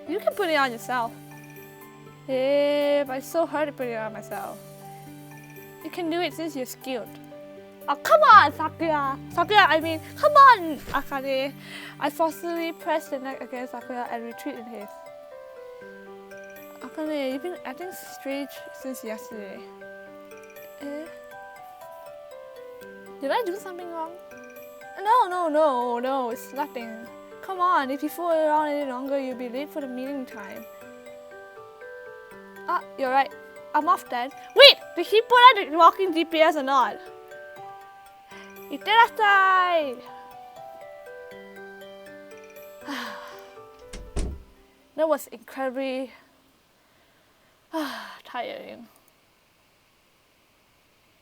You can put it on yourself. But it's so hard to put it on myself. You can do it since you're skilled. Oh, come on, Sakuya! Sakuya, I mean, come on, Akane! I forcefully pressed the neck against Sakuya and retreat in haste. Akane, you've been acting strange since yesterday. Did I do something wrong? No, it's nothing. Come on, if you fool around any longer, you'll be late for the meeting time. Ah, you're right. I'm off then. Wait! Did he put out the walking GPS or not? Itterasai! That was incredibly tiring.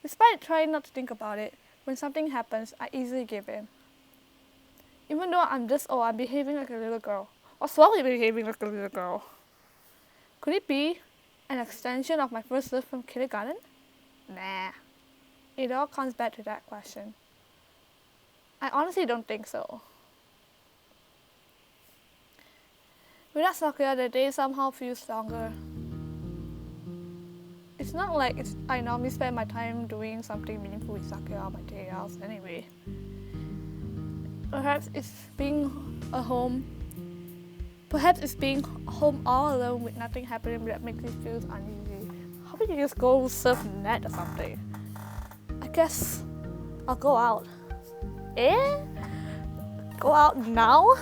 Despite trying not to think about it, when something happens, I easily give in. Even though I'm this old, I'm behaving like a little girl. Or slowly behaving like a little girl. Could it be an extension of my first love from kindergarten? Nah. It all comes back to that question. I honestly don't think so. Without Sakuya, the day somehow feels longer. It's not like I normally spend my time doing something meaningful with Sakuya on my day off anyway. Perhaps it's being home all alone with nothing happening that makes me feel uneasy. How about you just go surf net or something? I guess I'll go out. Go out now?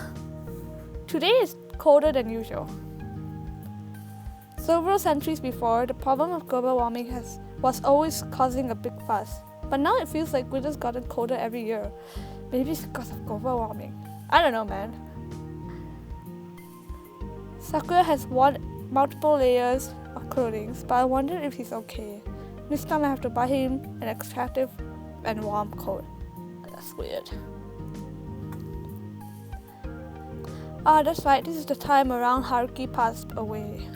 Today is colder than usual. Several centuries before, the problem of global warming was always causing a big fuss. But now it feels like winter's gotten colder every year. Maybe it's because of global warming. I don't know, man. Sakuya has worn multiple layers of clothing, but I wonder if he's okay. This time I have to buy him an attractive and warm coat. That's weird. Ah, that's right, this is the time around Haruki passed away.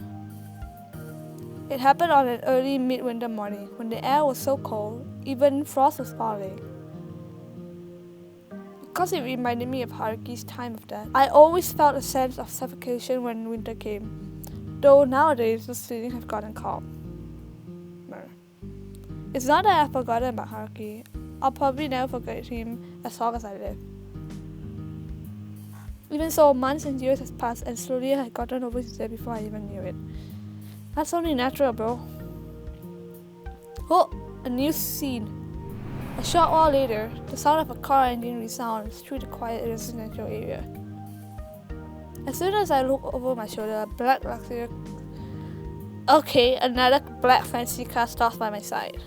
It happened on an early midwinter morning, when the air was so cold, even frost was falling. Because it reminded me of Haruki's time of death, I always felt a sense of suffocation when winter came, though nowadays those feelings have gotten calm. It's not that I've forgotten about Haruki. I'll probably never forget him as long as I live. Even so, months and years has passed and slowly I had gotten over his death before I even knew it. That's only natural, bro. Oh, a new scene. A short while later, the sound of a car engine resounds through the quiet residential area. As soon as I look over my shoulder, a black luxury... Okay, another black fancy car stops by my side.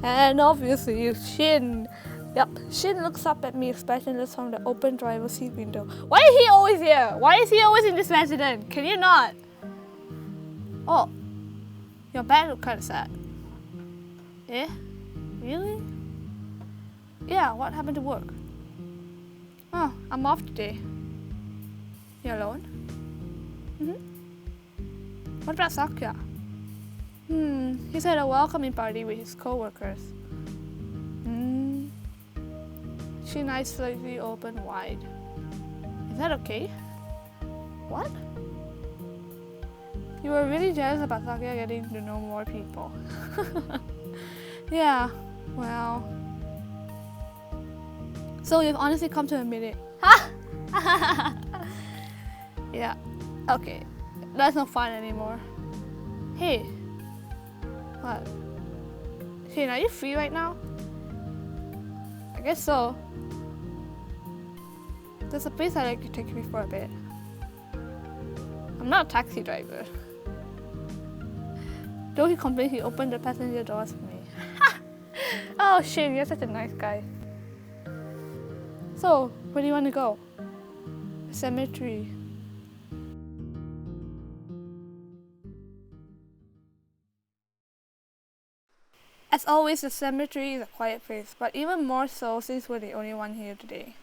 And obviously, Shin. Yep, Shin looks up at me expressionless from the open driver's seat window. Why is he always here? Why is he always in this residence? Can you not? Oh, your bag looks kind of sad. Eh? Really? Yeah, what happened to work? Oh, I'm off today. You alone? What about Sakuya? He's at a welcoming party with his co-workers. Shin eyes slightly open wide. Is that okay? What? You were really jealous about Sakuya getting to know more people. Yeah, well... So you've honestly come to admit it. Ha! Yeah, okay. That's not fun anymore. Hey. What? Shin, are you free right now? I guess so. There's a place I'd like to take you for a bit. I'm not a taxi driver. Though he complained, he opened the passenger doors for me. Oh Shin, you're such a nice guy. So, where do you want to go? The cemetery. As always, the cemetery is a quiet place, but even more so since we're the only one here today.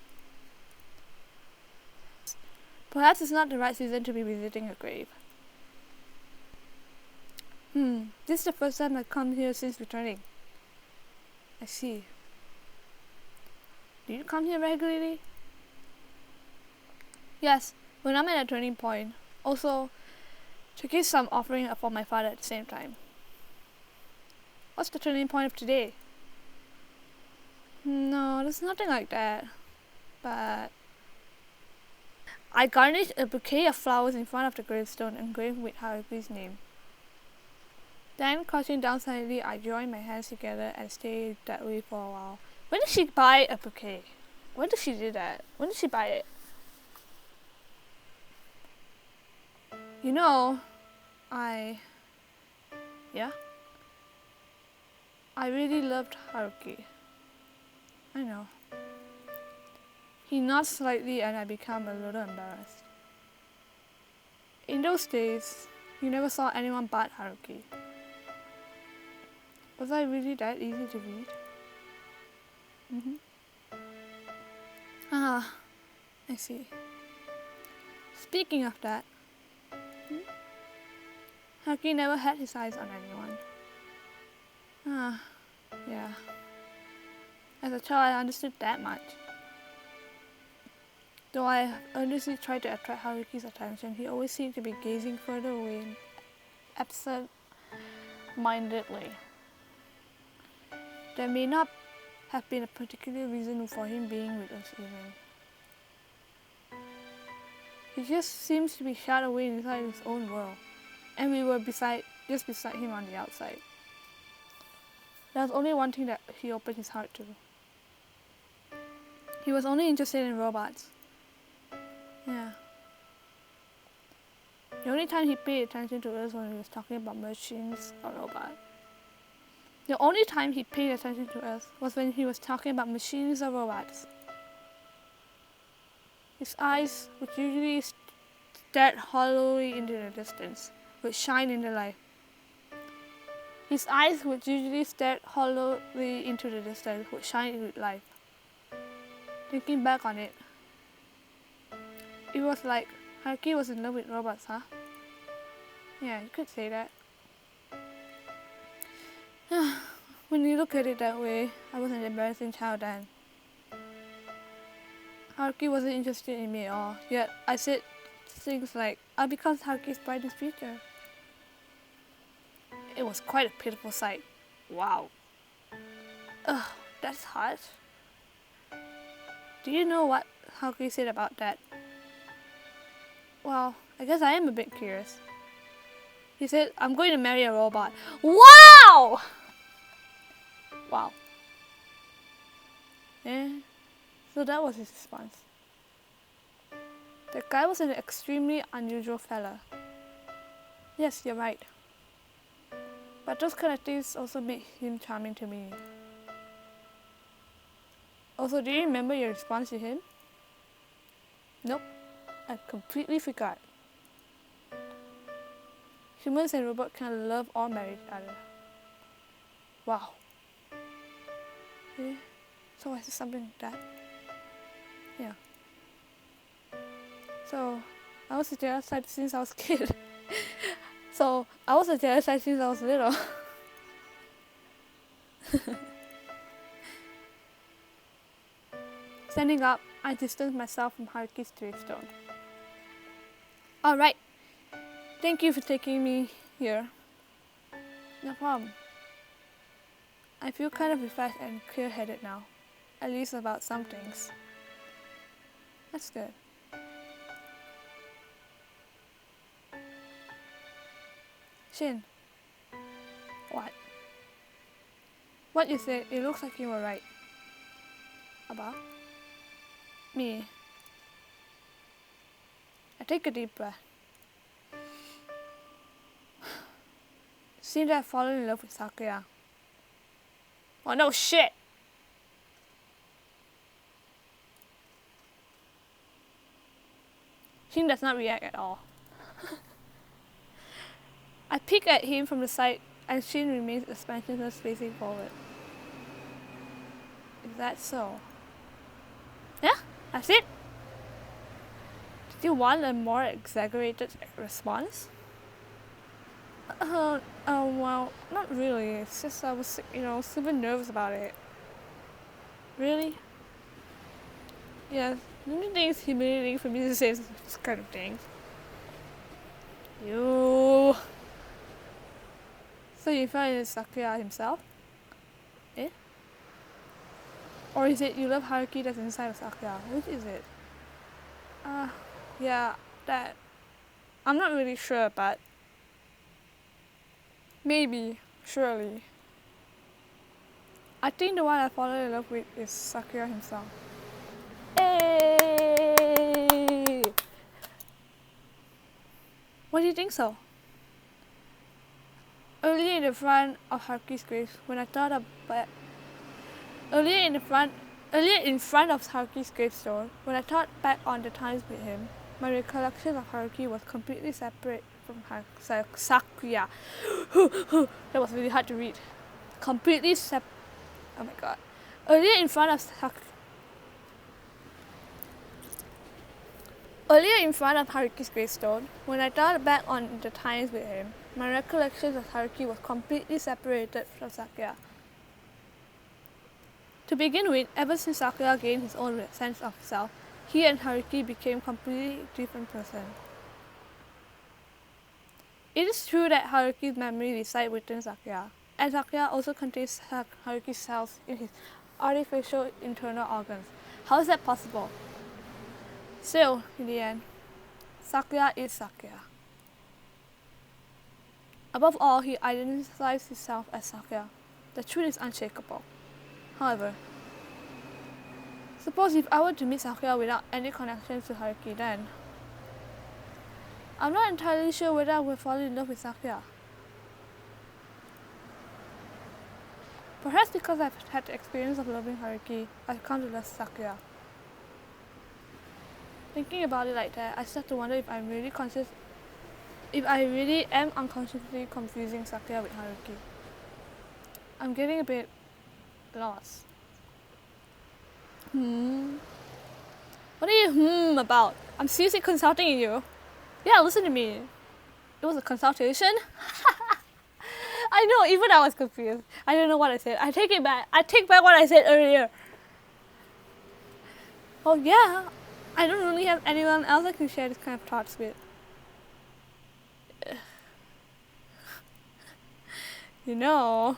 Perhaps it's not the right season to be visiting a grave. This is the first time I've come here since returning. I see. Do you come here regularly? Yes, when I'm at a turning point. Also, to give some offering for my father at the same time. What's the turning point of today? No, there's nothing like that. But I garnished a bouquet of flowers in front of the gravestone engraved with Haruki's name. Then, crouching down silently, I joined my hands together and stayed that way for a while. When did she buy a bouquet? When did she do that? When did she buy it? You know, yeah? I really loved Haruki. I know. He nods slightly and I become a little embarrassed. In those days, you never saw anyone but Haruki. Was I really that easy to read? Ah, I see. Speaking of that, Haruki never had his eyes on anyone. Ah, yeah. As a child, I understood that much. Though I earnestly tried to attract Haruki's attention, he always seemed to be gazing further away absent-mindedly. There may not have been a particular reason for him being with us even. He just seems to be shut away inside his own world, and we were just beside him on the outside. There was only one thing that he opened his heart to. He was only interested in robots. Yeah. The only time he paid attention to us when he was talking about machines or robots. The only time he paid attention to us was when he was talking about machines or robots. His eyes, which usually stared hollowly into the distance, would shine in the light. His eyes, which usually stared hollowly into the distance, would shine with life. Thinking back on it, it was like Haruki was in love with robots, huh? Yeah, you could say that. When you look at it that way, I was an embarrassing child then. Haruki wasn't interested in me at all, yet I said things like, I'll become Haruki's brightest future. It was quite a pitiful sight. Wow. Ugh, that's harsh. Do you know what Haruki said about that? Well, I guess I am a bit curious. He said, I'm going to marry a robot. Wow! Wow. Yeah. So that was his response. The guy was an extremely unusual fella. Yes, you're right. But those kind of things also made him charming to me. Also, do you remember your response to him? Nope, I completely forgot. Humans and robots can love or marry each other. Wow. Yeah. So is it something like that? Yeah. So I was a jealous type since I was a kid. So I was a jealous type since I was little. Standing up, I distanced myself from Haruki's gravestone. Alright. Thank you for taking me here. No problem. I feel kind of refreshed and clear-headed now. At least about some things. That's good. Shin. What? What you said, it looks like you were right. About? Me. I take a deep breath. Seems that I've fallen in love with Sakuya. Oh no shit! Shin does not react at all. I peek at him from the side and Shin remains expressionless facing forward. Is that so? Yeah, that's it? Did you want a more exaggerated response? Well, not really. It's just I was, super nervous about it. Really? Yeah, don't you think it's humiliating for me to say this kind of things? You. So you fell in Sakuya himself? Eh? Or is it you love Haruki that's inside of Sakuya? Which is it? Yeah, that. I'm not really sure, but maybe, surely. I think the one I fallen in love with is Sakuya himself. Hey! Why do you think so? Earlier in the front of Haruki's grave, when I thought about earlier in front of Haruki's gravestone, when I thought back on the times with him, my recollection of Haruki was completely separate from Sakuya. That was really hard to read. Completely oh my god. Earlier in front of Haruki's gravestone, when I thought back on the times with him, my recollections of Haruki was completely separated from Sakuya. To begin with, ever since Sakuya gained his own sense of self, he and Haruki became completely different persons. It is true that Haruki's memory resides within Sakuya, and Sakuya also contains Haruki's cells in his artificial internal organs. How is that possible? Still, in the end, Sakuya is Sakuya. Above all, he identifies himself as Sakuya. The truth is unshakable. However, suppose if I were to meet Sakuya without any connection to Haruki, then I'm not entirely sure whether I will fall in love with Sakuya. Perhaps because I've had the experience of loving Haruki, I've come to love Sakuya. Thinking about it like that, I start to wonder if I really am unconsciously confusing Sakuya with Haruki. I'm getting a bit lost. What are you about? I'm seriously consulting you. Yeah, listen to me. It was a consultation. I know, even I was confused. I don't know what I said. I take it back. I take back what I said earlier. Oh yeah, I don't really have anyone else I can share this kind of thoughts with. You know.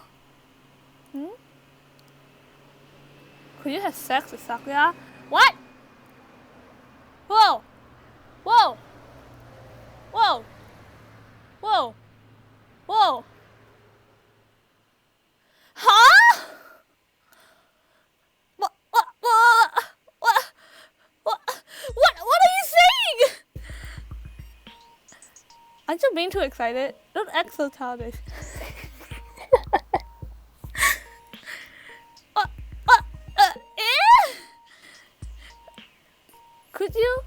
Could you have sex with Sakuya? What? Whoa! Whoa! Whoa! Whoa! Whoa! Huh? What are you saying? Aren't you being too excited? Don't act so childish. Could you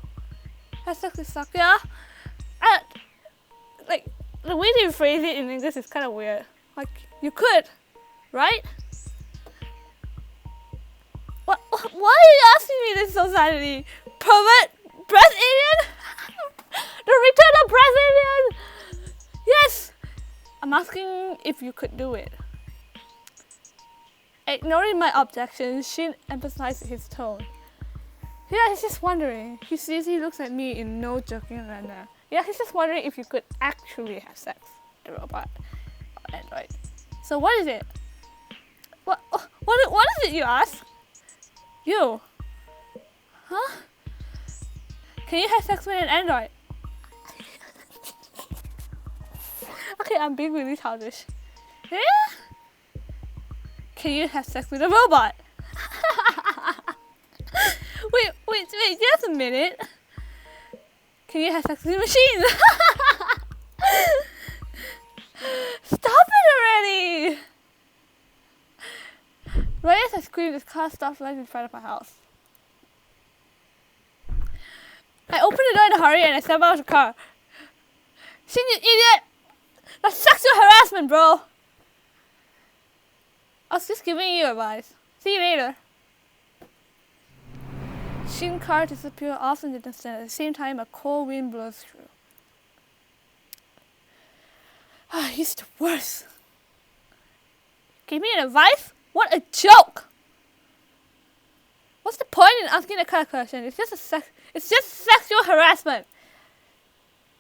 have sex with Sakuya? Like, the way they phrase it in English is kind of weird. Like, you could, right? Why are you asking me this so suddenly? Pervert? Breast alien? The return of breast alien? Yes! I'm asking if you could do it. Ignoring my objections, Shin emphasized his tone. Yeah, he's just wondering. He looks at me in no joking manner. Yeah, he's just wondering if you could actually have sex with the robot or android. So what is it? What is it, you ask? You? Huh? Can you have sex with an android? Okay, I'm being really childish. Yeah? Can you have sex with a robot? Wait, just a minute. Can you have sex with a machine? Stop it already! Right as I screamed, this car stopped right in front of my house. I opened the door in a hurry and I stepped out of the car. Shin, you idiot! That's sexual harassment, bro! I was just giving you advice. See you later. Shin's car disappeared off in the distance. At the same time, a cold wind blows through. He's the worst. Give me an advice? What a joke! What's the point in asking that kind of question? It's just sexual harassment.